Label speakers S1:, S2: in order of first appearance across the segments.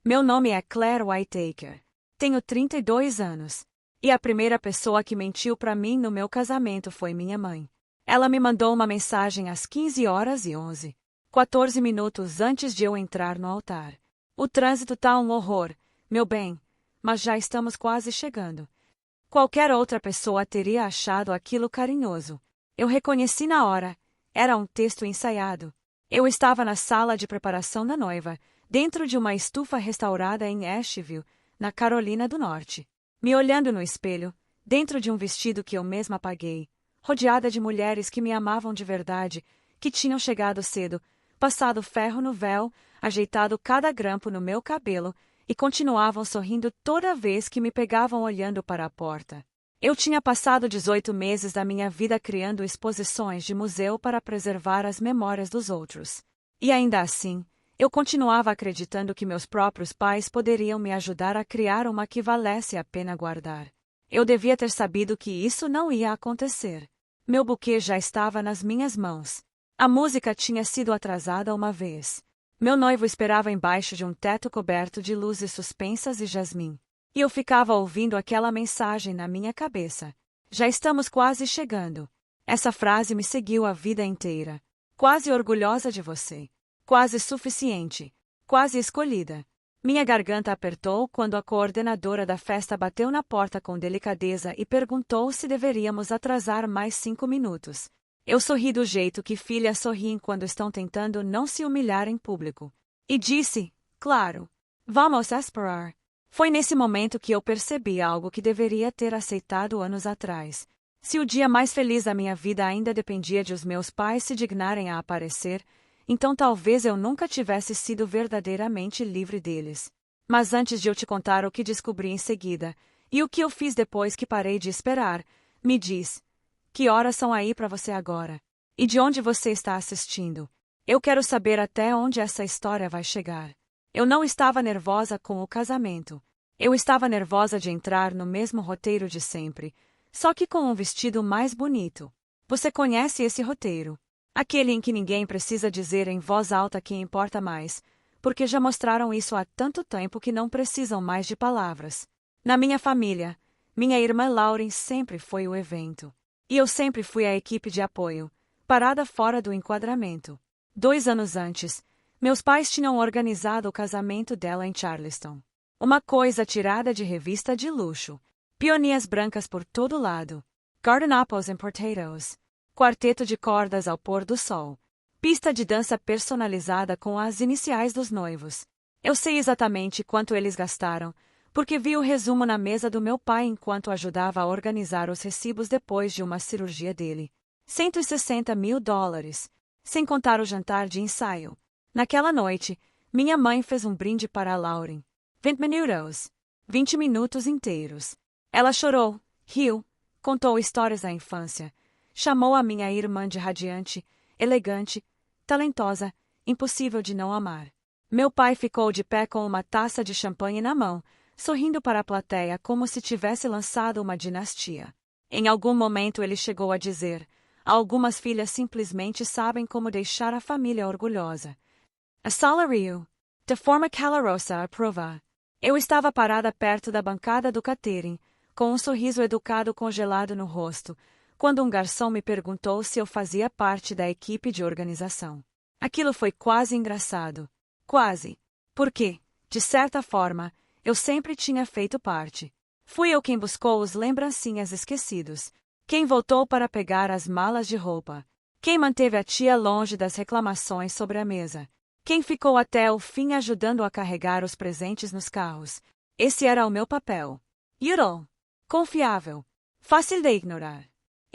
S1: Meu nome é Claire Whitaker. Tenho 32 anos. E a primeira pessoa que mentiu para mim no meu casamento foi minha mãe. Ela me mandou uma mensagem às 15h11, 14 minutos antes de eu entrar no altar. O trânsito tá um horror, meu bem, mas já estamos quase chegando. Qualquer outra pessoa teria achado aquilo carinhoso. Eu reconheci na hora. Era um texto ensaiado. Eu estava na sala de preparação da noiva, dentro de uma estufa restaurada em Asheville, na Carolina do Norte. Me olhando no espelho, dentro de um vestido que eu mesma paguei, rodeada de mulheres que me amavam de verdade, que tinham chegado cedo, passado ferro no véu, ajeitado cada grampo no meu cabelo e continuavam sorrindo toda vez que me pegavam olhando para a porta. Eu tinha passado 18 meses da minha vida criando exposições de museu para preservar as memórias dos outros. E ainda assim, eu continuava acreditando que meus próprios pais poderiam me ajudar a criar uma que valesse a pena guardar. Eu devia ter sabido que isso não ia acontecer. Meu buquê já estava nas minhas mãos. A música tinha sido atrasada uma vez. Meu noivo esperava embaixo de um teto coberto de luzes suspensas e jasmim. E eu ficava ouvindo aquela mensagem na minha cabeça. Já estamos quase chegando. Essa frase me seguiu a vida inteira. Quase orgulhosa de você. Quase suficiente. Quase escolhida. Minha garganta apertou quando a coordenadora da festa bateu na porta com delicadeza e perguntou se deveríamos atrasar mais 5 minutos. Eu sorri do jeito que filhas sorriem quando estão tentando não se humilhar em público. E disse, claro, vamos esperar. Foi nesse momento que eu percebi algo que deveria ter aceitado anos atrás. Se o dia mais feliz da minha vida ainda dependia de os meus pais se dignarem a aparecer, então talvez eu nunca tivesse sido verdadeiramente livre deles. Mas antes de eu te contar o que descobri em seguida, e o que eu fiz depois que parei de esperar, me diz, que horas são aí para você agora? E de onde você está assistindo? Eu quero saber até onde essa história vai chegar. Eu não estava nervosa com o casamento. Eu estava nervosa de entrar no mesmo roteiro de sempre, só que com um vestido mais bonito. Você conhece esse roteiro? Aquele em que ninguém precisa dizer em voz alta quem importa mais, porque já mostraram isso há tanto tempo que não precisam mais de palavras. Na minha família, minha irmã Lauren sempre foi o evento. E eu sempre fui a equipe de apoio, parada fora do enquadramento. 2 anos antes, meus pais tinham organizado o casamento dela em Charleston. Uma coisa tirada de revista de luxo. Peonias brancas por todo lado. Garden apples and potatoes. Quarteto de cordas ao pôr do sol. Pista de dança personalizada com as iniciais dos noivos. Eu sei exatamente quanto eles gastaram, porque vi o resumo na mesa do meu pai enquanto ajudava a organizar os recibos depois de uma cirurgia dele. $160 mil, sem contar o jantar de ensaio. Naquela noite, minha mãe fez um brinde para a Lauren. 20 minutos. 20 minutos inteiros. Ela chorou, riu, contou histórias da infância. Chamou a minha irmã de radiante, elegante, talentosa, impossível de não amar. Meu pai ficou de pé com uma taça de champanhe na mão, sorrindo para a plateia como se tivesse lançado uma dinastia. Em algum momento ele chegou a dizer, algumas filhas simplesmente sabem como deixar a família orgulhosa. A Salario, de forma calorosa aprova. Eu estava parada perto da bancada do catering, com um sorriso educado congelado no rosto, quando um garçom me perguntou se eu fazia parte da equipe de organização. Aquilo foi quase engraçado. Quase. Porque, de certa forma, eu sempre tinha feito parte. Fui eu quem buscou os lembrancinhas esquecidos. Quem voltou para pegar as malas de roupa. Quem manteve a tia longe das reclamações sobre a mesa. Quem ficou até o fim ajudando a carregar os presentes nos carros. Esse era o meu papel. Yudel. Confiável. Fácil de ignorar.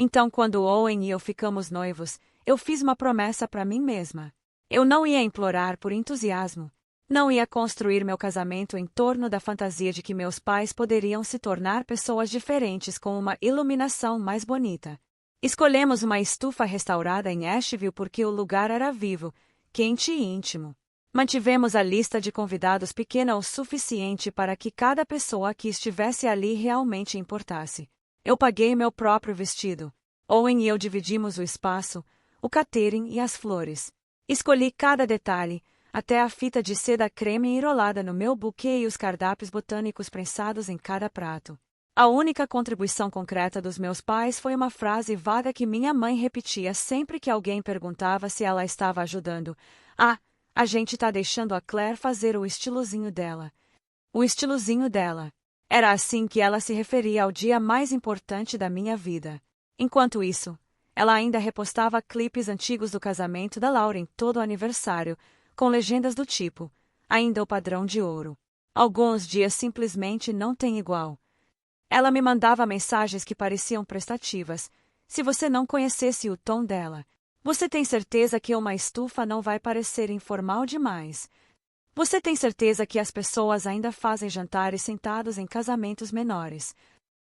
S1: Então, quando Owen e eu ficamos noivos, eu fiz uma promessa para mim mesma. Eu não ia implorar por entusiasmo. Não ia construir meu casamento em torno da fantasia de que meus pais poderiam se tornar pessoas diferentes com uma iluminação mais bonita. Escolhemos uma estufa restaurada em Asheville porque o lugar era vivo, quente e íntimo. Mantivemos a lista de convidados pequena o suficiente para que cada pessoa que estivesse ali realmente importasse. Eu paguei meu próprio vestido. Owen e eu dividimos o espaço, o catering e as flores. Escolhi cada detalhe, até a fita de seda creme enrolada no meu buquê e os cardápios botânicos prensados em cada prato. A única contribuição concreta dos meus pais foi uma frase vaga que minha mãe repetia sempre que alguém perguntava se ela estava ajudando. Ah, a gente tá deixando a Claire fazer o estilozinho dela. O estilozinho dela. Era assim que ela se referia ao dia mais importante da minha vida. Enquanto isso, ela ainda repostava clipes antigos do casamento da Lauren todo o aniversário, com legendas do tipo, ainda o padrão de ouro. Alguns dias simplesmente não têm igual. Ela me mandava mensagens que pareciam prestativas. Se você não conhecesse o tom dela, você tem certeza que uma estufa não vai parecer informal demais? Você tem certeza que as pessoas ainda fazem jantares sentados em casamentos menores?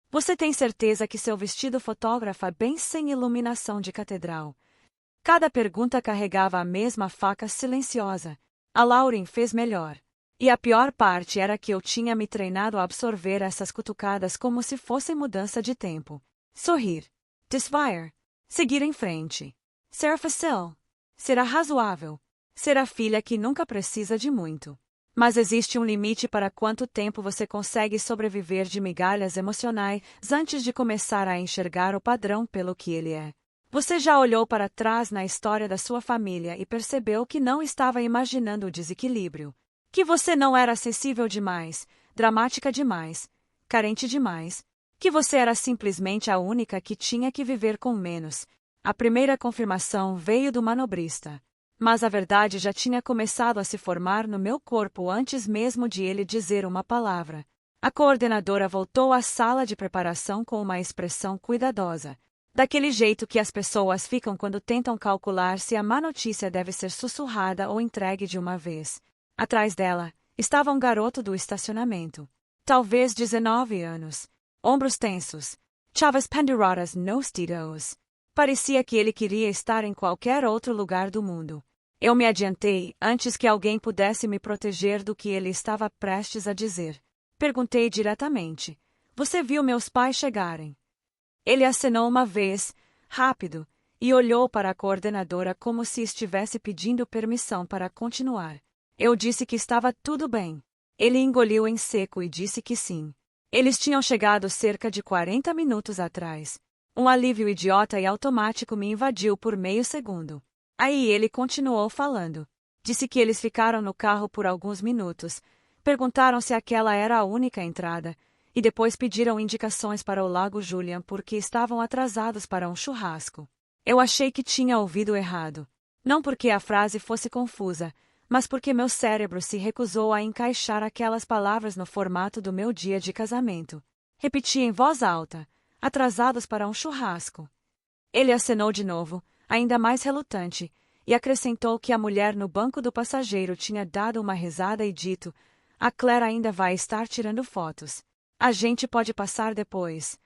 S1: Você tem certeza que seu vestido fotografa bem sem iluminação de catedral? Cada pergunta carregava a mesma faca silenciosa. A Lauren fez melhor. E a pior parte era que eu tinha me treinado a absorver essas cutucadas como se fossem mudança de tempo. Sorrir. Desviar. Seguir em frente. Ser fácil. Será razoável. Ser a filha que nunca precisa de muito. Mas existe um limite para quanto tempo você consegue sobreviver de migalhas emocionais antes de começar a enxergar o padrão pelo que ele é. Você já olhou para trás na história da sua família e percebeu que não estava imaginando o desequilíbrio. Que você não era sensível demais, dramática demais, carente demais. Que você era simplesmente a única que tinha que viver com menos. A primeira confirmação veio do manobrista. Mas a verdade já tinha começado a se formar no meu corpo antes mesmo de ele dizer uma palavra. A coordenadora voltou à sala de preparação com uma expressão cuidadosa. Daquele jeito que as pessoas ficam quando tentam calcular se a má notícia deve ser sussurrada ou entregue de uma vez. Atrás dela, estava um garoto do estacionamento. Talvez 19 anos. Ombros tensos. Chaves penduradas nos dedos. Parecia que ele queria estar em qualquer outro lugar do mundo. Eu me adiantei antes que alguém pudesse me proteger do que ele estava prestes a dizer. Perguntei diretamente. Você viu meus pais chegarem? Ele acenou uma vez, rápido, e olhou para a coordenadora como se estivesse pedindo permissão para continuar. Eu disse que estava tudo bem. Ele engoliu em seco e disse que sim. Eles tinham chegado cerca de 40 minutos atrás. Um alívio idiota e automático me invadiu por meio segundo. Aí ele continuou falando. Disse que eles ficaram no carro por alguns minutos, perguntaram se aquela era a única entrada, e depois pediram indicações para o Lago Julian porque estavam atrasados para um churrasco. Eu achei que tinha ouvido errado. Não porque a frase fosse confusa, mas porque meu cérebro se recusou a encaixar aquelas palavras no formato do meu dia de casamento. Repeti em voz alta, atrasados para um churrasco. Ele acenou de novo, ainda mais relutante, e acrescentou que a mulher no banco do passageiro tinha dado uma risada e dito: a Claire ainda vai estar tirando fotos. A gente pode passar depois.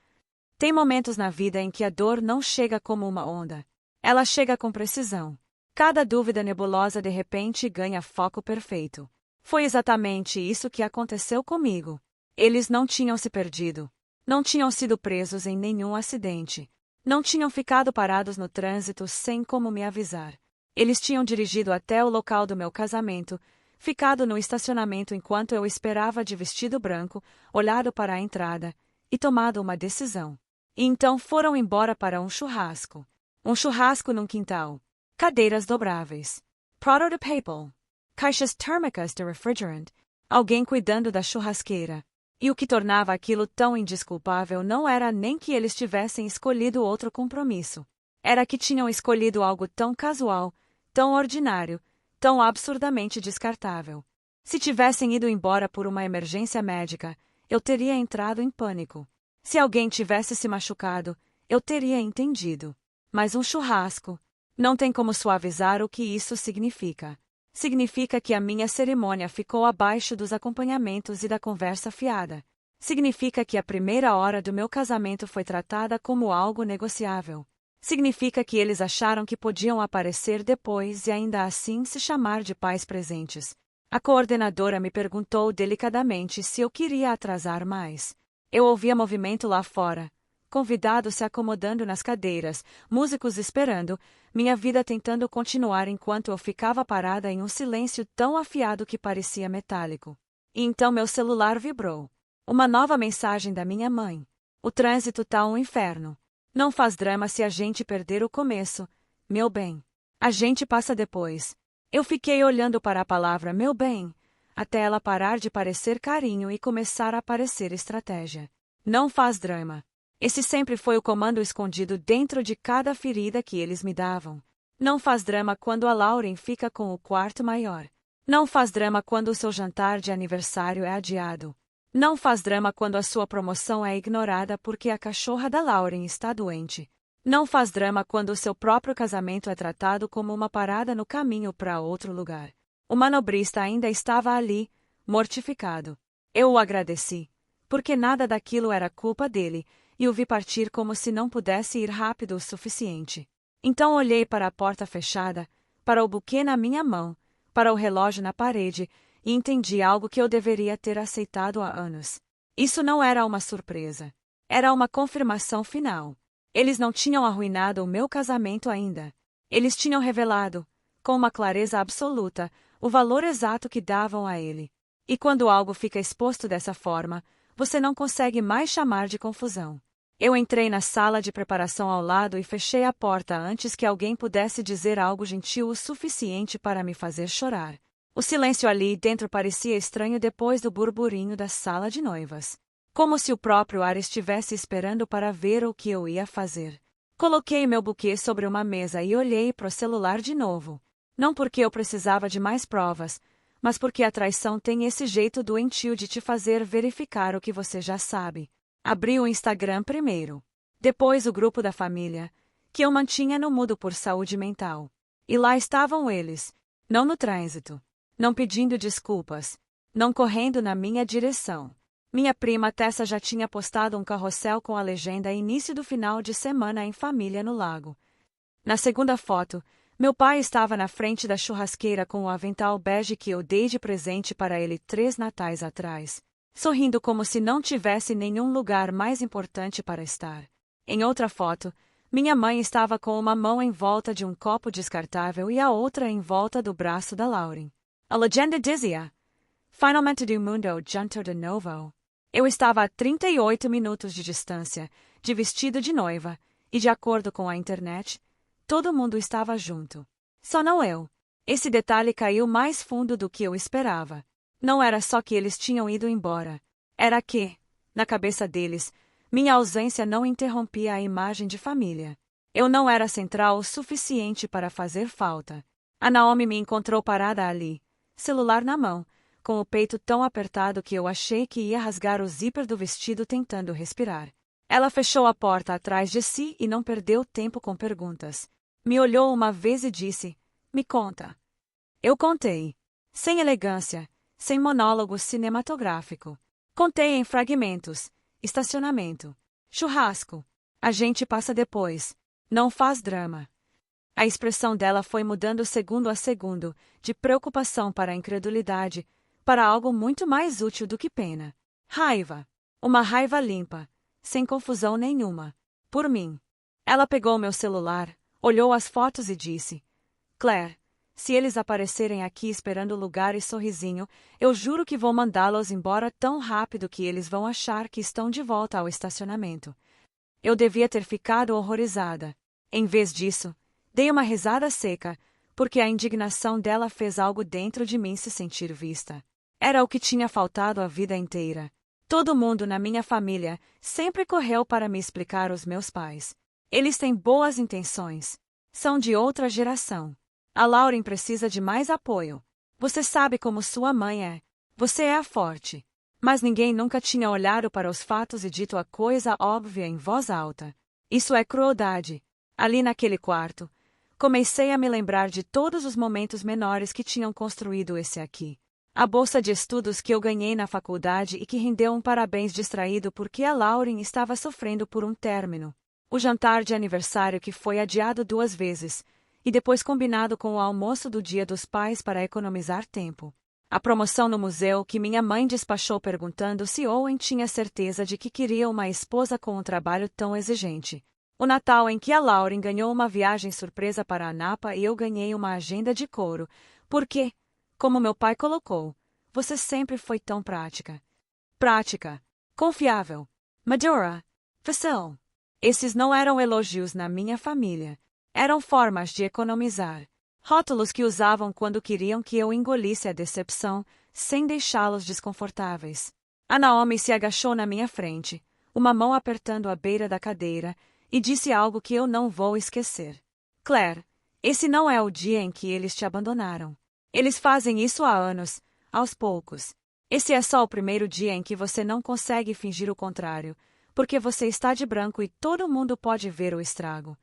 S1: Tem momentos na vida em que a dor não chega como uma onda. Ela chega com precisão. Cada dúvida nebulosa de repente ganha foco perfeito. Foi exatamente isso que aconteceu comigo. Eles não tinham se perdido. Não tinham sido presos em nenhum acidente. Não tinham ficado parados no trânsito sem como me avisar. Eles tinham dirigido até o local do meu casamento, ficado no estacionamento enquanto eu esperava de vestido branco, olhado para a entrada, e tomado uma decisão. E então foram embora para um churrasco. Um churrasco num quintal. Cadeiras dobráveis. Prototypal. Caixas térmicas de refrigerant. Alguém cuidando da churrasqueira. E o que tornava aquilo tão indesculpável não era nem que eles tivessem escolhido outro compromisso. Era que tinham escolhido algo tão casual, tão ordinário, tão absurdamente descartável. Se tivessem ido embora por uma emergência médica, eu teria entrado em pânico. Se alguém tivesse se machucado, eu teria entendido. Mas um churrasco... Não tem como suavizar o que isso significa. Significa que a minha cerimônia ficou abaixo dos acompanhamentos e da conversa fiada. Significa que a primeira hora do meu casamento foi tratada como algo negociável. Significa que eles acharam que podiam aparecer depois e ainda assim se chamar de pais presentes. A coordenadora me perguntou delicadamente se eu queria atrasar mais. Eu ouvia movimento lá fora. convidados se acomodando nas cadeiras, músicos esperando, minha vida tentando continuar enquanto eu ficava parada em um silêncio tão afiado que parecia metálico. E então meu celular vibrou. Uma nova mensagem da minha mãe. O trânsito tá um inferno. Não faz drama se a gente perder o começo, meu bem. A gente passa depois. Eu fiquei olhando para a palavra meu bem, até ela parar de parecer carinho e começar a parecer estratégia. Não faz drama. Esse sempre foi o comando escondido dentro de cada ferida que eles me davam. Não faz drama quando a Lauren fica com o quarto maior. Não faz drama quando o seu jantar de aniversário é adiado. Não faz drama quando a sua promoção é ignorada porque a cachorra da Lauren está doente. Não faz drama quando o seu próprio casamento é tratado como uma parada no caminho para outro lugar. O manobrista ainda estava ali, mortificado. Eu o agradeci, porque nada daquilo era culpa dele, e o vi partir como se não pudesse ir rápido o suficiente. Então olhei para a porta fechada, para o buquê na minha mão, para o relógio na parede, e entendi algo que eu deveria ter aceitado há anos. Isso não era uma surpresa. Era uma confirmação final. Eles não tinham arruinado o meu casamento ainda. Eles tinham revelado, com uma clareza absoluta, o valor exato que davam a ele. E quando algo fica exposto dessa forma, você não consegue mais chamar de confusão. Eu entrei na sala de preparação ao lado e fechei a porta antes que alguém pudesse dizer algo gentil o suficiente para me fazer chorar. O silêncio ali dentro parecia estranho depois do burburinho da sala de noivas. Como se o próprio ar estivesse esperando para ver o que eu ia fazer. Coloquei meu buquê sobre uma mesa e olhei para o celular de novo. Não porque eu precisava de mais provas, mas porque a traição tem esse jeito doentio de te fazer verificar o que você já sabe. Abri o Instagram primeiro. Depois o grupo da família, que eu mantinha no mudo por saúde mental. E lá estavam eles, não no trânsito, não pedindo desculpas, não correndo na minha direção. Minha prima Tessa já tinha postado um carrossel com a legenda início do final de semana em família no lago. Na segunda foto, meu pai estava na frente da churrasqueira com o avental bege que eu dei de presente para ele 3 natais atrás, sorrindo como se não tivesse nenhum lugar mais importante para estar. Em outra foto, minha mãe estava com uma mão em volta de um copo descartável e a outra em volta do braço da Lauren. A legenda dizia: Finalmente do mundo junto de novo. Eu estava a 38 minutos de distância, de vestido de noiva, e de acordo com a internet, todo mundo estava junto. Só não eu. Esse detalhe caiu mais fundo do que eu esperava. Não era só que eles tinham ido embora. Era que, na cabeça deles, minha ausência não interrompia a imagem de família. Eu não era central o suficiente para fazer falta. A Naomi me encontrou parada ali, celular na mão, com o peito tão apertado que eu achei que ia rasgar o zíper do vestido tentando respirar. Ela fechou a porta atrás de si e não perdeu tempo com perguntas. Me olhou uma vez e disse: Me conta. Eu contei. Sem elegância, sem monólogo cinematográfico. Contei em fragmentos. Estacionamento. Churrasco. A gente passa depois. Não faz drama. A expressão dela foi mudando segundo a segundo, de preocupação para a incredulidade, para algo muito mais útil do que pena. Raiva. Uma raiva limpa, sem confusão nenhuma. Por mim. Ela pegou meu celular, olhou as fotos e disse: Claire, se eles aparecerem aqui esperando lugar e sorrisinho, eu juro que vou mandá-los embora tão rápido que eles vão achar que estão de volta ao estacionamento. Eu devia ter ficado horrorizada. Em vez disso, dei uma risada seca, porque a indignação dela fez algo dentro de mim se sentir vista. Era o que tinha faltado a vida inteira. Todo mundo na minha família sempre correu para me explicar os meus pais. Eles têm boas intenções. São de outra geração. A Lauren precisa de mais apoio. Você sabe como sua mãe é. Você é a forte. Mas ninguém nunca tinha olhado para os fatos e dito a coisa óbvia em voz alta. Isso é crueldade. Ali naquele quarto, comecei a me lembrar de todos os momentos menores que tinham construído esse aqui. A bolsa de estudos que eu ganhei na faculdade e que rendeu um parabéns distraído porque a Lauren estava sofrendo por um término. O jantar de aniversário que foi adiado 2 vezes, e depois combinado com o almoço do Dia dos Pais para economizar tempo. A promoção no museu que minha mãe despachou perguntando se Owen tinha certeza de que queria uma esposa com um trabalho tão exigente. O Natal em que a Lauren ganhou uma viagem surpresa para a Napa e eu ganhei uma agenda de couro, porque, como meu pai colocou, você sempre foi tão prática. Prática, confiável, madura, fácil. Esses não eram elogios na minha família. Eram formas de economizar. Rótulos que usavam quando queriam que eu engolisse a decepção, sem deixá-los desconfortáveis. A Naomi se agachou na minha frente, uma mão apertando a beira da cadeira, e disse algo que eu não vou esquecer. Claire, esse não é o dia em que eles te abandonaram. Eles fazem isso há anos, aos poucos. Esse é só o primeiro dia em que você não consegue fingir o contrário, porque você está de branco e todo mundo pode ver o estrago.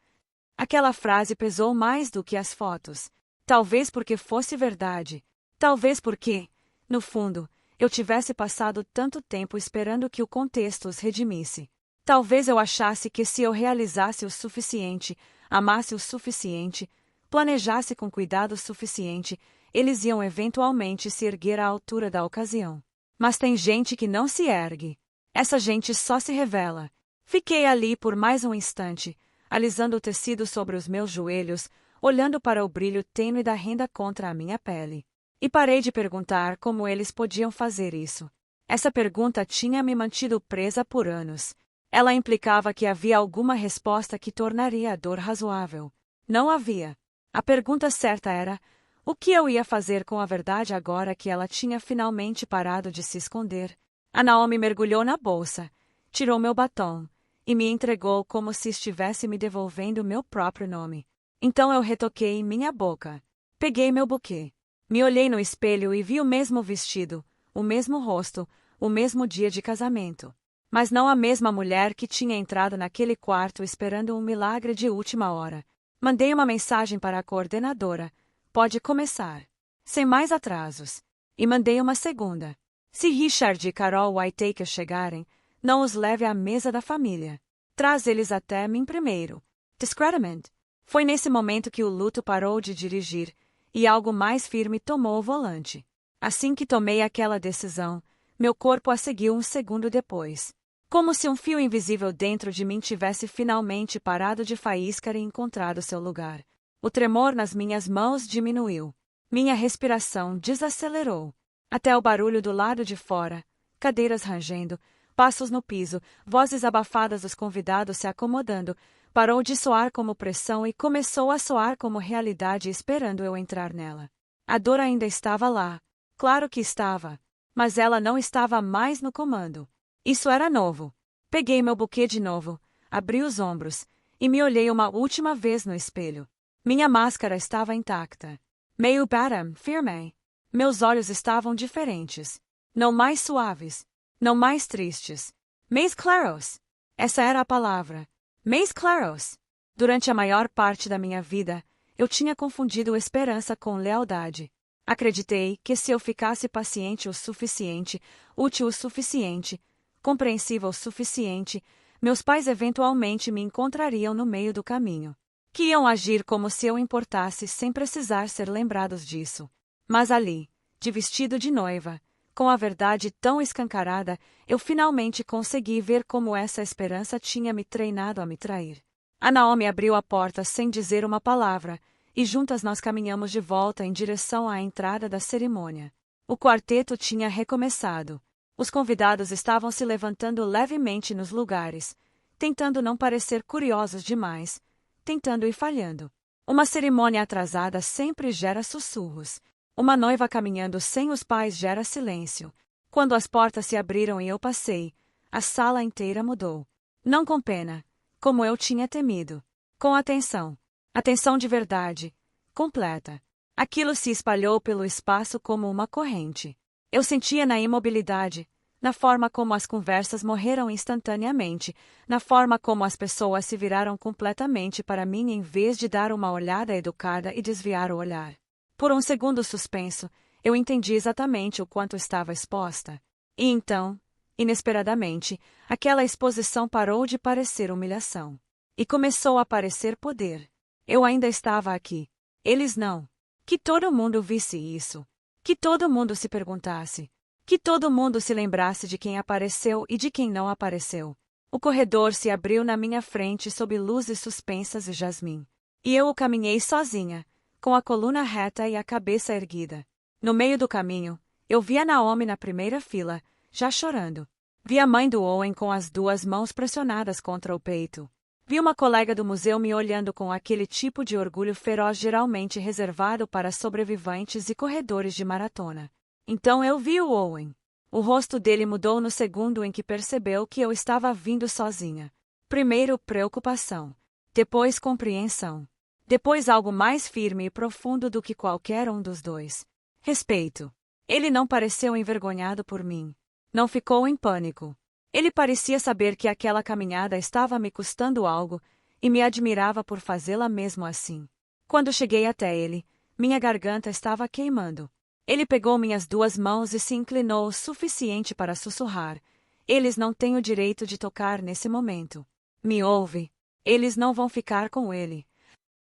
S1: Aquela frase pesou mais do que as fotos. Talvez porque fosse verdade. Talvez porque, no fundo, eu tivesse passado tanto tempo esperando que o contexto os redimisse. Talvez eu achasse que se eu realizasse o suficiente, amasse o suficiente, planejasse com cuidado o suficiente, eles iam eventualmente se erguer à altura da ocasião. Mas tem gente que não se ergue. Essa gente só se revela. Fiquei ali por mais um instante, alisando o tecido sobre os meus joelhos, olhando para o brilho tênue da renda contra a minha pele. E parei de perguntar como eles podiam fazer isso. Essa pergunta tinha me mantido presa por anos. Ela implicava que havia alguma resposta que tornaria a dor razoável. Não havia. A pergunta certa era: o que eu ia fazer com a verdade agora que ela tinha finalmente parado de se esconder? A Naomi mergulhou na bolsa, tirou meu batom, e me entregou como se estivesse me devolvendo meu próprio nome. Então eu retoquei minha boca. Peguei meu buquê. Me olhei no espelho e vi o mesmo vestido, o mesmo rosto, o mesmo dia de casamento. Mas não a mesma mulher que tinha entrado naquele quarto esperando um milagre de última hora. Mandei uma mensagem para a coordenadora. Pode começar. Sem mais atrasos. E mandei uma segunda. Se Richard e Carol Whittaker chegarem, não os leve à mesa da família. Traz eles até mim primeiro. Discretamente. Foi nesse momento que o luto parou de dirigir, e algo mais firme tomou o volante. Assim que tomei aquela decisão, meu corpo a seguiu um segundo depois. Como se um fio invisível dentro de mim tivesse finalmente parado de faiscar e encontrado seu lugar. O tremor nas minhas mãos diminuiu. Minha respiração desacelerou. Até o barulho do lado de fora, cadeiras rangendo, passos no piso, vozes abafadas dos convidados se acomodando, parou de soar como pressão e começou a soar como realidade esperando eu entrar nela. A dor ainda estava lá. Claro que estava. Mas ela não estava mais no comando. Isso era novo. Peguei meu buquê de novo, abri os ombros, e me olhei uma última vez no espelho. Minha máscara estava intacta. Meio Batman, firme. Meus olhos estavam diferentes. Não mais suaves. Não mais tristes. Mais claros. Essa era a palavra. Mais claros. Durante a maior parte da minha vida, eu tinha confundido esperança com lealdade. Acreditei que se eu ficasse paciente o suficiente, útil o suficiente, compreensiva o suficiente, meus pais eventualmente me encontrariam no meio do caminho. Que iam agir como se eu importasse sem precisar ser lembrados disso. Mas ali, de vestido de noiva, com a verdade tão escancarada, eu finalmente consegui ver como essa esperança tinha me treinado a me trair. A Naomi abriu a porta sem dizer uma palavra, e juntas nós caminhamos de volta em direção à entrada da cerimônia. O quarteto tinha recomeçado. Os convidados estavam se levantando levemente nos lugares, tentando não parecer curiosos demais, tentando e falhando. Uma cerimônia atrasada sempre gera sussurros. Uma noiva caminhando sem os pais gera silêncio. Quando as portas se abriram e eu passei, a sala inteira mudou. Não com pena, como eu tinha temido. Com atenção. Atenção de verdade. Completa. Aquilo se espalhou pelo espaço como uma corrente. Eu sentia na imobilidade, na forma como as conversas morreram instantaneamente, na forma como as pessoas se viraram completamente para mim em vez de dar uma olhada educada e desviar o olhar. Por um segundo suspenso, eu entendi exatamente o quanto estava exposta. E então, inesperadamente, aquela exposição parou de parecer humilhação. E começou a parecer poder. Eu ainda estava aqui. Eles não. Que todo mundo visse isso. Que todo mundo se perguntasse. Que todo mundo se lembrasse de quem apareceu e de quem não apareceu. O corredor se abriu na minha frente sob luzes suspensas e jasmim. E eu o caminhei sozinha, com a coluna reta e a cabeça erguida. No meio do caminho, eu vi a Naomi na primeira fila, já chorando. Vi a mãe do Owen com as duas mãos pressionadas contra o peito. Vi uma colega do museu me olhando com aquele tipo de orgulho feroz geralmente reservado para sobreviventes e corredores de maratona. Então eu vi o Owen. O rosto dele mudou no segundo em que percebeu que eu estava vindo sozinha. Primeiro preocupação, depois compreensão, depois algo mais firme e profundo do que qualquer um dos dois. Respeito. Ele não pareceu envergonhado por mim. Não ficou em pânico. Ele parecia saber que aquela caminhada estava me custando algo, e me admirava por fazê-la mesmo assim. Quando cheguei até ele, minha garganta estava queimando. Ele pegou minhas duas mãos e se inclinou o suficiente para sussurrar. Eles não têm o direito de tocar nesse momento. Me ouve. Eles não vão ficar com ele.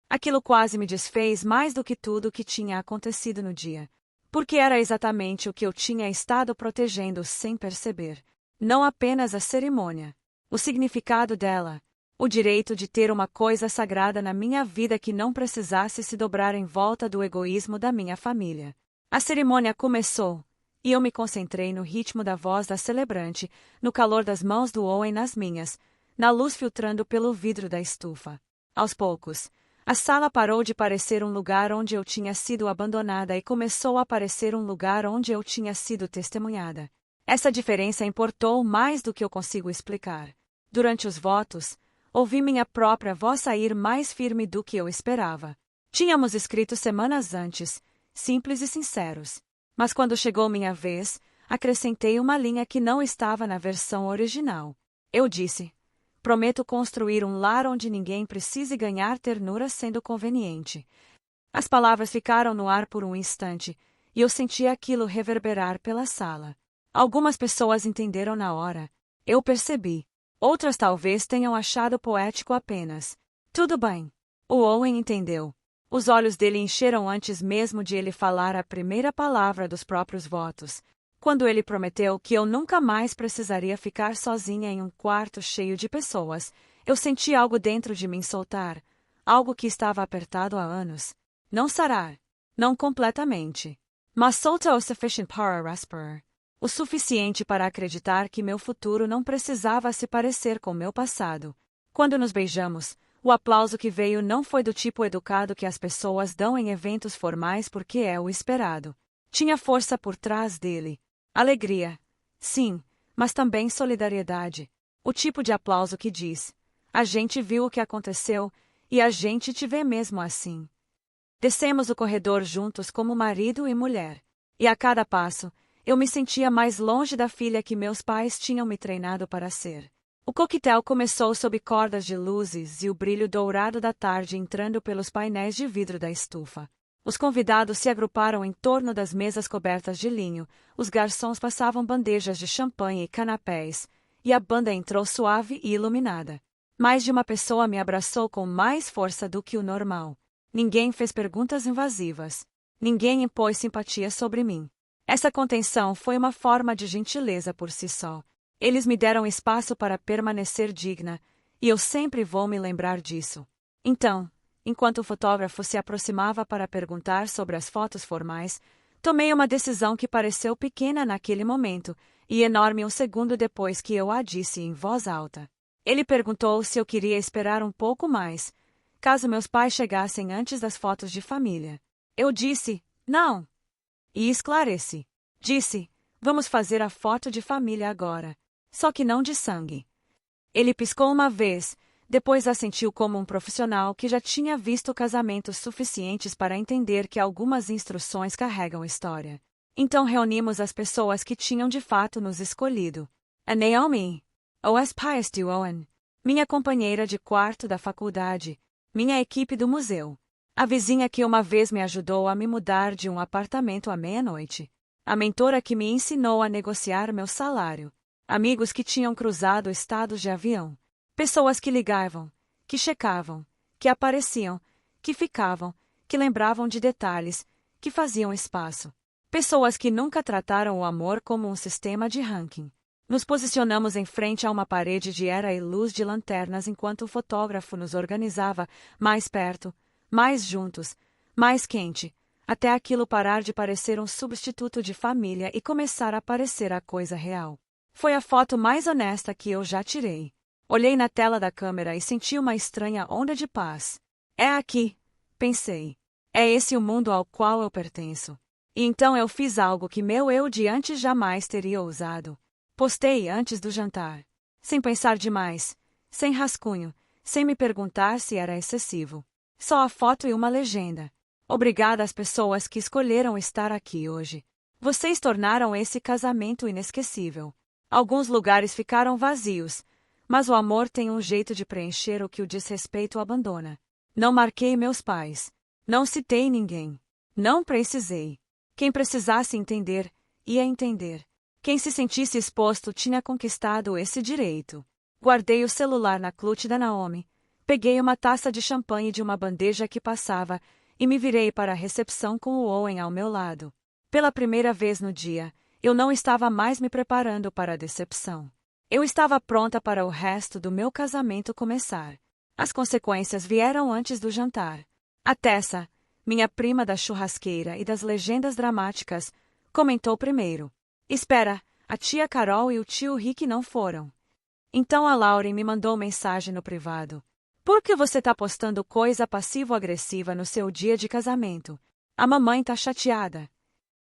S1: Aquilo quase me desfez mais do que tudo o que tinha acontecido no dia. Porque era exatamente o que eu tinha estado protegendo sem perceber. Não apenas a cerimônia. O significado dela. O direito de ter uma coisa sagrada na minha vida que não precisasse se dobrar em volta do egoísmo da minha família. A cerimônia começou, e eu me concentrei no ritmo da voz da celebrante, no calor das mãos do Owen nas minhas, na luz filtrando pelo vidro da estufa. Aos poucos, a sala parou de parecer um lugar onde eu tinha sido abandonada e começou a parecer um lugar onde eu tinha sido testemunhada. Essa diferença importou mais do que eu consigo explicar. Durante os votos, ouvi minha própria voz sair mais firme do que eu esperava. Tínhamos escrito semanas antes, simples e sinceros. Mas quando chegou minha vez, acrescentei uma linha que não estava na versão original. Eu disse: prometo construir um lar onde ninguém precise ganhar ternura sendo conveniente. As palavras ficaram no ar por um instante, e eu senti aquilo reverberar pela sala. Algumas pessoas entenderam na hora. Eu percebi. Outras talvez tenham achado poético apenas. Tudo bem. O Owen entendeu. Os olhos dele encheram antes mesmo de ele falar a primeira palavra dos próprios votos. Quando ele prometeu que eu nunca mais precisaria ficar sozinha em um quarto cheio de pessoas, eu senti algo dentro de mim soltar, algo que estava apertado há anos. Não sarar. Não completamente. Mas solta o sufficient para respirar. O suficiente para acreditar que meu futuro não precisava se parecer com meu passado. Quando nos beijamos, o aplauso que veio não foi do tipo educado que as pessoas dão em eventos formais porque é o esperado. Tinha força por trás dele. Alegria. Sim, mas também solidariedade. O tipo de aplauso que diz: a gente viu o que aconteceu, e a gente te vê mesmo assim. Descemos o corredor juntos como marido e mulher. E a cada passo, eu me sentia mais longe da filha que meus pais tinham me treinado para ser. O coquetel começou sob cordas de luzes e o brilho dourado da tarde entrando pelos painéis de vidro da estufa. Os convidados se agruparam em torno das mesas cobertas de linho, os garçons passavam bandejas de champanhe e canapés, e a banda entrou suave e iluminada. Mais de uma pessoa me abraçou com mais força do que o normal. Ninguém fez perguntas invasivas. Ninguém impôs simpatia sobre mim. Essa contenção foi uma forma de gentileza por si só. Eles me deram espaço para permanecer digna, e eu sempre vou me lembrar disso. Então, enquanto o fotógrafo se aproximava para perguntar sobre as fotos formais, tomei uma decisão que pareceu pequena naquele momento e enorme um segundo depois que eu a disse em voz alta. Ele perguntou se eu queria esperar um pouco mais, caso meus pais chegassem antes das fotos de família. Eu disse, não. E esclareci. Disse, vamos fazer a foto de família agora. Só que não de sangue. Ele piscou uma vez, depois assentiu como um profissional que já tinha visto casamentos suficientes para entender que algumas instruções carregam história. Então reunimos as pessoas que tinham de fato nos escolhido. A Naomi, os pais de Owen, minha companheira de quarto da faculdade, minha equipe do museu, a vizinha que uma vez me ajudou a me mudar de um apartamento à meia-noite, a mentora que me ensinou a negociar meu salário, amigos que tinham cruzado estados de avião, pessoas que ligavam, que checavam, que apareciam, que ficavam, que lembravam de detalhes, que faziam espaço. Pessoas que nunca trataram o amor como um sistema de ranking. Nos posicionamos em frente a uma parede de era e luz de lanternas enquanto o fotógrafo nos organizava mais perto, mais juntos, mais quente, até aquilo parar de parecer um substituto de família e começar a parecer a coisa real. Foi a foto mais honesta que eu já tirei. Olhei na tela da câmera e senti uma estranha onda de paz. É aqui, pensei. É esse o mundo ao qual eu pertenço. E então eu fiz algo que meu eu de antes jamais teria ousado. Postei antes do jantar. Sem pensar demais, sem rascunho, sem me perguntar se era excessivo. Só a foto e uma legenda. Obrigada às pessoas que escolheram estar aqui hoje. Vocês tornaram esse casamento inesquecível. Alguns lugares ficaram vazios, mas o amor tem um jeito de preencher o que o desrespeito abandona. Não marquei meus pais. Não citei ninguém. Não precisei. Quem precisasse entender, ia entender. Quem se sentisse exposto tinha conquistado esse direito. Guardei o celular na clutch da Naomi, peguei uma taça de champanhe de uma bandeja que passava e me virei para a recepção com o Owen ao meu lado. Pela primeira vez no dia, eu não estava mais me preparando para a decepção. Eu estava pronta para o resto do meu casamento começar. As consequências vieram antes do jantar. A Tessa, minha prima da churrasqueira e das legendas dramáticas, comentou primeiro. Espera, a tia Carol e o tio Rick não foram. Então a Lauren me mandou mensagem no privado. Por que você tá postando coisa passivo-agressiva no seu dia de casamento? A mamãe tá chateada.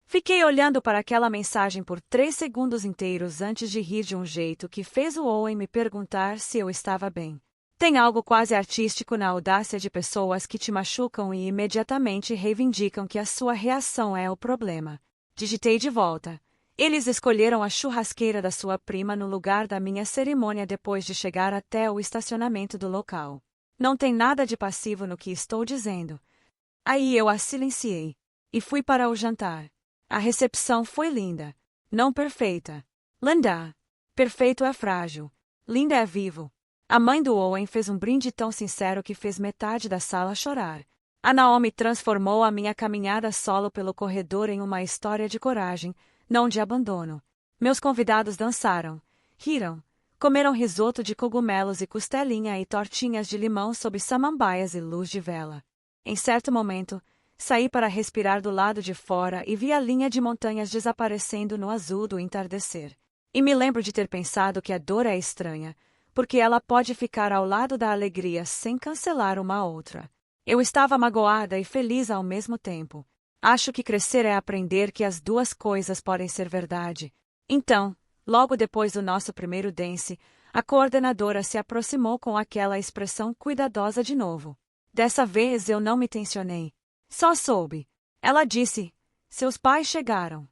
S1: Fiquei olhando para aquela mensagem por 3 segundos inteiros antes de rir de um jeito que fez o Owen me perguntar se eu estava bem. Tem algo quase artístico na audácia de pessoas que te machucam e imediatamente reivindicam que a sua reação é o problema. Digitei de volta. Eles escolheram a churrasqueira da sua prima no lugar da minha cerimônia depois de chegar até o estacionamento do local. Não tem nada de passivo no que estou dizendo. Aí eu a silenciei. E fui para o jantar. A recepção foi linda. Não perfeita. Linda. Perfeito é frágil. Linda é vivo. A mãe do Owen fez um brinde tão sincero que fez metade da sala chorar. A Naomi transformou a minha caminhada solo pelo corredor em uma história de coragem, não de abandono. Meus convidados dançaram, riram, comeram risoto de cogumelos e costelinha e tortinhas de limão sob samambaias e luz de vela. Em certo momento, saí para respirar do lado de fora e vi a linha de montanhas desaparecendo no azul do entardecer. E me lembro de ter pensado que a dor é estranha, porque ela pode ficar ao lado da alegria sem cancelar uma outra. Eu estava magoada e feliz ao mesmo tempo. Acho que crescer é aprender que as duas coisas podem ser verdade. Então, logo depois do nosso primeiro dance, a coordenadora se aproximou com aquela expressão cuidadosa de novo. Dessa vez eu não me tensionei. Só soube. Ela disse: seus pais chegaram.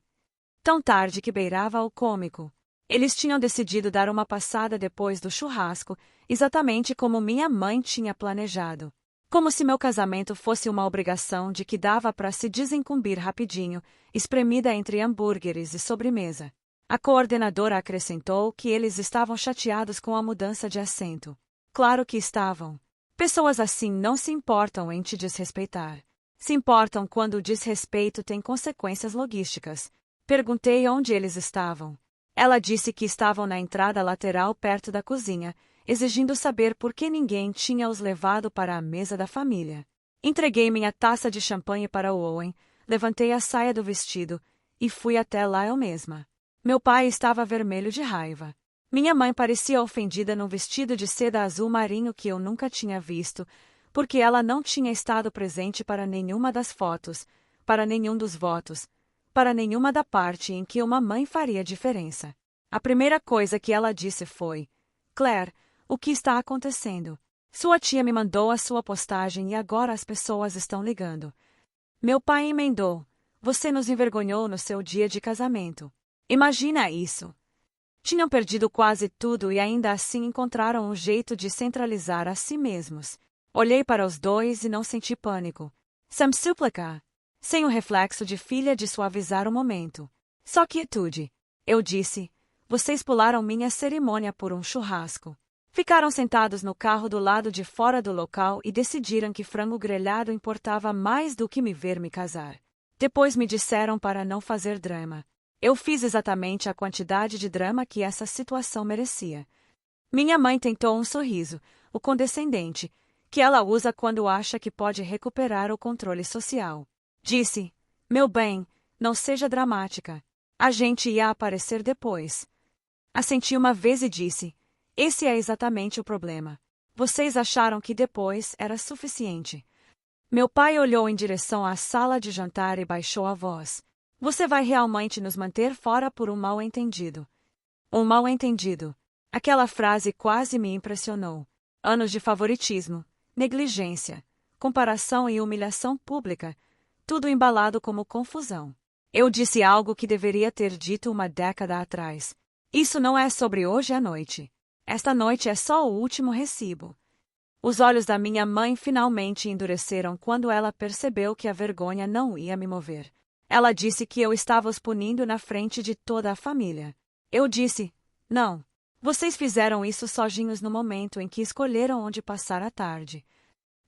S1: Tão tarde que beirava o cômico. Eles tinham decidido dar uma passada depois do churrasco, exatamente como minha mãe tinha planejado. Como se meu casamento fosse uma obrigação de que dava para se desincumbir rapidinho, espremida entre hambúrgueres e sobremesa. A coordenadora acrescentou que eles estavam chateados com a mudança de assento. Claro que estavam. Pessoas assim não se importam em te desrespeitar. Se importam quando o desrespeito tem consequências logísticas. Perguntei onde eles estavam. Ela disse que estavam na entrada lateral perto da cozinha, exigindo saber por que ninguém tinha os levado para a mesa da família. Entreguei minha taça de champanhe para o Owen, levantei a saia do vestido e fui até lá eu mesma. Meu pai estava vermelho de raiva. Minha mãe parecia ofendida num vestido de seda azul marinho que eu nunca tinha visto, porque ela não tinha estado presente para nenhuma das fotos, para nenhum dos votos, para nenhuma da parte em que uma mãe faria diferença. A primeira coisa que ela disse foi: Claire, o que está acontecendo? Sua tia me mandou a sua postagem e agora as pessoas estão ligando. Meu pai emendou: você nos envergonhou no seu dia de casamento. Imagina isso. Tinham perdido quase tudo e ainda assim encontraram um jeito de centralizar a si mesmos. Olhei para os dois e não senti pânico. Sem súplica. Sem o reflexo de filha de suavizar o momento. Só quietude. Eu disse: vocês pularam minha cerimônia por um churrasco. Ficaram sentados no carro do lado de fora do local e decidiram que frango grelhado importava mais do que me ver me casar. Depois me disseram para não fazer drama. Eu fiz exatamente a quantidade de drama que essa situação merecia. Minha mãe tentou um sorriso, o condescendente, que ela usa quando acha que pode recuperar o controle social. Disse: meu bem, não seja dramática. A gente ia aparecer depois. Assenti uma vez e disse: esse é exatamente o problema. Vocês acharam que depois era suficiente. Meu pai olhou em direção à sala de jantar e baixou a voz. Você vai realmente nos manter fora por um mal-entendido. Um mal-entendido. Aquela frase quase me impressionou. Anos de favoritismo, negligência, comparação e humilhação pública, tudo embalado como confusão. Eu disse algo que deveria ter dito uma década atrás. Isso não é sobre hoje à noite. Esta noite é só o último recibo. Os olhos da minha mãe finalmente endureceram quando ela percebeu que a vergonha não ia me mover. Ela disse que eu estava os punindo na frente de toda a família. Eu disse: não. Vocês fizeram isso sozinhos no momento em que escolheram onde passar a tarde.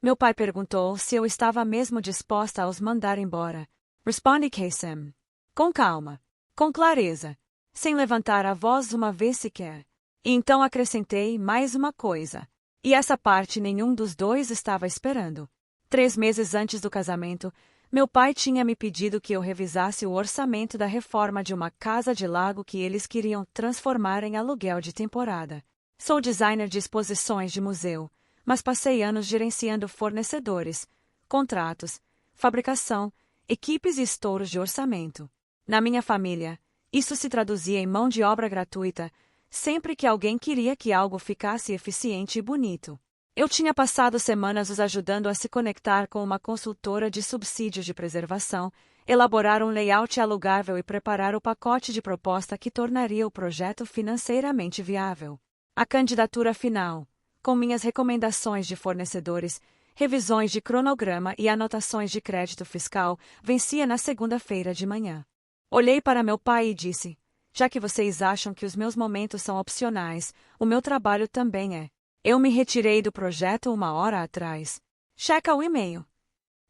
S1: Meu pai perguntou se eu estava mesmo disposta a os mandar embora. Respondi que sim. Com calma. Com clareza. Sem levantar a voz uma vez sequer. E então acrescentei mais uma coisa. E essa parte nenhum dos dois estava esperando. 3 meses antes do casamento, meu pai tinha me pedido que eu revisasse o orçamento da reforma de uma casa de lago que eles queriam transformar em aluguel de temporada. Sou designer de exposições de museu, mas passei anos gerenciando fornecedores, contratos, fabricação, equipes e estouros de orçamento. Na minha família, isso se traduzia em mão de obra gratuita, sempre que alguém queria que algo ficasse eficiente e bonito. Eu tinha passado semanas os ajudando a se conectar com uma consultora de subsídios de preservação, elaborar um layout alugável e preparar o pacote de proposta que tornaria o projeto financeiramente viável. A candidatura final, com minhas recomendações de fornecedores, revisões de cronograma e anotações de crédito fiscal, vencia na segunda-feira de manhã. Olhei para meu pai e disse: já que vocês acham que os meus momentos são opcionais, o meu trabalho também é. Eu me retirei do projeto 1 hora atrás. Checa o e-mail.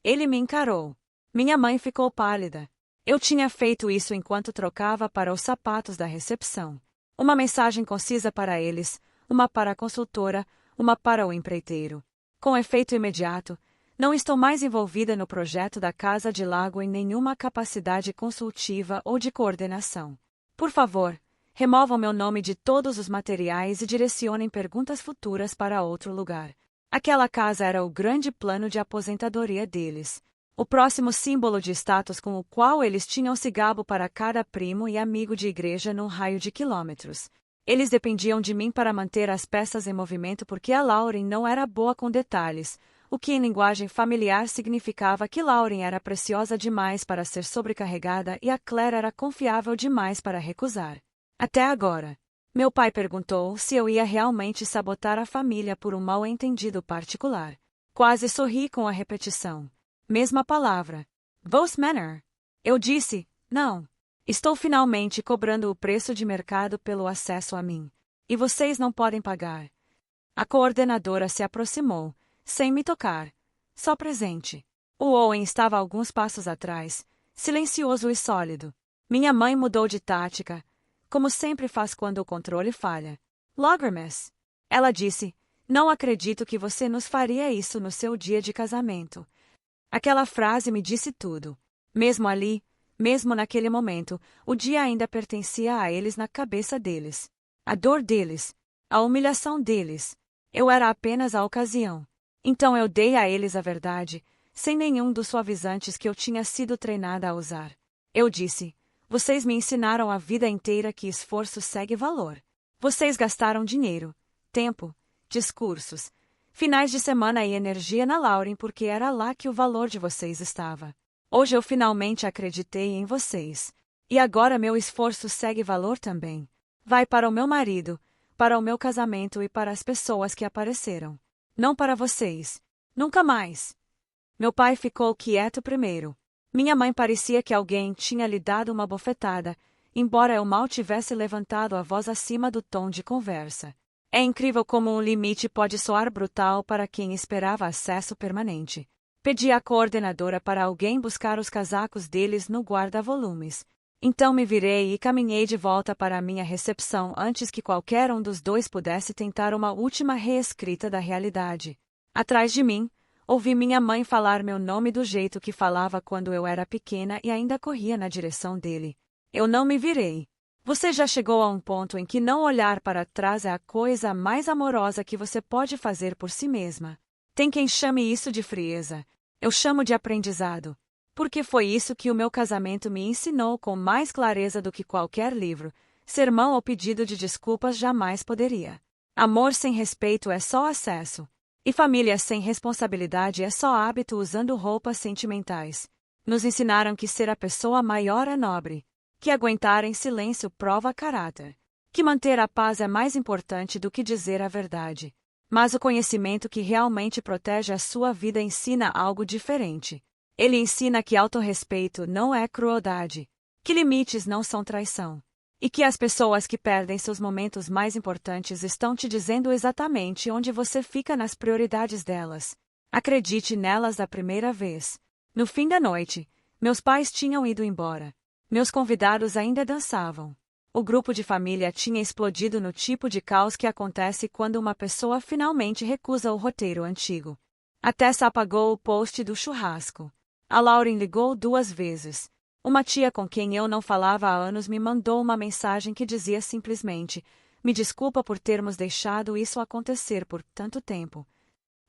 S1: Ele me encarou. Minha mãe ficou pálida. Eu tinha feito isso enquanto trocava para os sapatos da recepção. Uma mensagem concisa para eles, uma para a consultora, uma para o empreiteiro. Com efeito imediato, não estou mais envolvida no projeto da Casa de Lago em nenhuma capacidade consultiva ou de coordenação. Por favor, removam meu nome de todos os materiais e direcionem perguntas futuras para outro lugar. Aquela casa era o grande plano de aposentadoria deles. O próximo símbolo de status com o qual eles tinham se gabo para cada primo e amigo de igreja num raio de quilômetros. Eles dependiam de mim para manter as peças em movimento porque a Lauren não era boa com detalhes, o que em linguagem familiar significava que Lauren era preciosa demais para ser sobrecarregada e a Claire era confiável demais para recusar. Até agora. Meu pai perguntou se eu ia realmente sabotar a família por um mal-entendido particular. Quase sorri com a repetição. Mesma palavra. Vos Manor. Eu disse: não. Estou finalmente cobrando o preço de mercado pelo acesso a mim. E vocês não podem pagar. A coordenadora se aproximou, sem me tocar. Só presente. O Owen estava alguns passos atrás, silencioso e sólido. Minha mãe mudou de tática, como sempre faz quando o controle falha. Loggermess. Ela disse: não acredito que você nos faria isso no seu dia de casamento. Aquela frase me disse tudo. Mesmo ali, mesmo naquele momento, o dia ainda pertencia a eles na cabeça deles. A dor deles. A humilhação deles. Eu era apenas a ocasião. Então eu dei a eles a verdade, sem nenhum dos suavizantes que eu tinha sido treinada a usar. Eu disse: vocês me ensinaram a vida inteira que esforço segue valor. Vocês gastaram dinheiro, tempo, discursos, finais de semana e energia na Lauren porque era lá que o valor de vocês estava. Hoje eu finalmente acreditei em vocês. E agora meu esforço segue valor também. Vai para o meu marido, para o meu casamento e para as pessoas que apareceram. Não para vocês. Nunca mais. Meu pai ficou quieto primeiro. Minha mãe parecia que alguém tinha lhe dado uma bofetada, embora eu mal tivesse levantado a voz acima do tom de conversa. É incrível como um limite pode soar brutal para quem esperava acesso permanente. Pedi à coordenadora para alguém buscar os casacos deles no guarda-volumes. Então me virei e caminhei de volta para a minha recepção antes que qualquer um dos dois pudesse tentar uma última reescrita da realidade. Atrás de mim, ouvi minha mãe falar meu nome do jeito que falava quando eu era pequena e ainda corria na direção dele. Eu não me virei. Você já chegou a um ponto em que não olhar para trás é a coisa mais amorosa que você pode fazer por si mesma. Tem quem chame isso de frieza. Eu chamo de aprendizado. Porque foi isso que o meu casamento me ensinou com mais clareza do que qualquer livro, sermão ou pedido de desculpas jamais poderia. Amor sem respeito é só acesso. E família sem responsabilidade é só hábito usando roupas sentimentais. Nos ensinaram que ser a pessoa maior é nobre, que aguentar em silêncio prova caráter, que manter a paz é mais importante do que dizer a verdade. Mas o conhecimento que realmente protege a sua vida ensina algo diferente. Ele ensina que autorrespeito não é crueldade, que limites não são traição, e que as pessoas que perdem seus momentos mais importantes estão te dizendo exatamente onde você fica nas prioridades delas. Acredite nelas da primeira vez. No fim da noite, meus pais tinham ido embora. Meus convidados ainda dançavam. O grupo de família tinha explodido no tipo de caos que acontece quando uma pessoa finalmente recusa o roteiro antigo. A Tessa apagou o post do churrasco. A Lauren ligou 2 vezes. Uma tia com quem eu não falava há anos me mandou uma mensagem que dizia simplesmente: "Me desculpa por termos deixado isso acontecer por tanto tempo."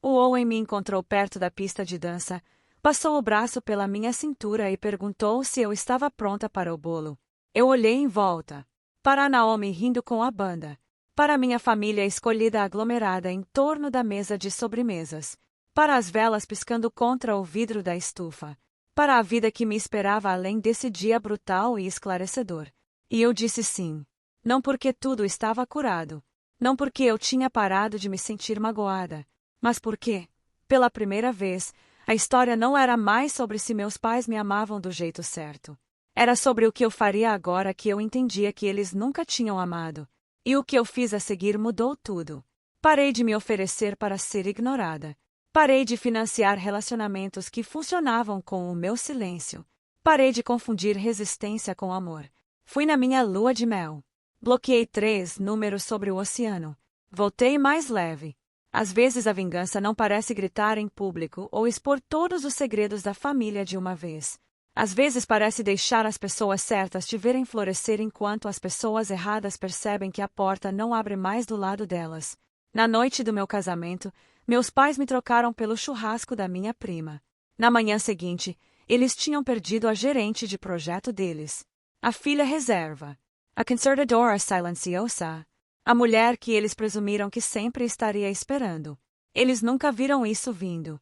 S1: O Owen me encontrou perto da pista de dança, passou o braço pela minha cintura e perguntou se eu estava pronta para o bolo. Eu olhei em volta. Para a Naomi rindo com a banda. Para a minha família escolhida aglomerada em torno da mesa de sobremesas. Para as velas piscando contra o vidro da estufa. Para a vida que me esperava além desse dia brutal e esclarecedor. E eu disse sim. Não porque tudo estava curado. Não porque eu tinha parado de me sentir magoada. Mas porque, pela primeira vez, a história não era mais sobre se meus pais me amavam do jeito certo. Era sobre o que eu faria agora que eu entendia que eles nunca tinham amado. E o que eu fiz a seguir mudou tudo. Parei de me oferecer para ser ignorada. Parei de financiar relacionamentos que funcionavam com o meu silêncio. Parei de confundir resistência com amor. Fui na minha lua de mel. Bloqueei 3 números sobre o oceano. Voltei mais leve. Às vezes a vingança não parece gritar em público ou expor todos os segredos da família de uma vez. Às vezes parece deixar as pessoas certas te verem florescer enquanto as pessoas erradas percebem que a porta não abre mais do lado delas. Na noite do meu casamento, meus pais me trocaram pelo churrasco da minha prima. Na manhã seguinte, eles tinham perdido a gerente de projeto deles. A filha reserva. A consertadora silenciosa. A mulher que eles presumiram que sempre estaria esperando. Eles nunca viram isso vindo.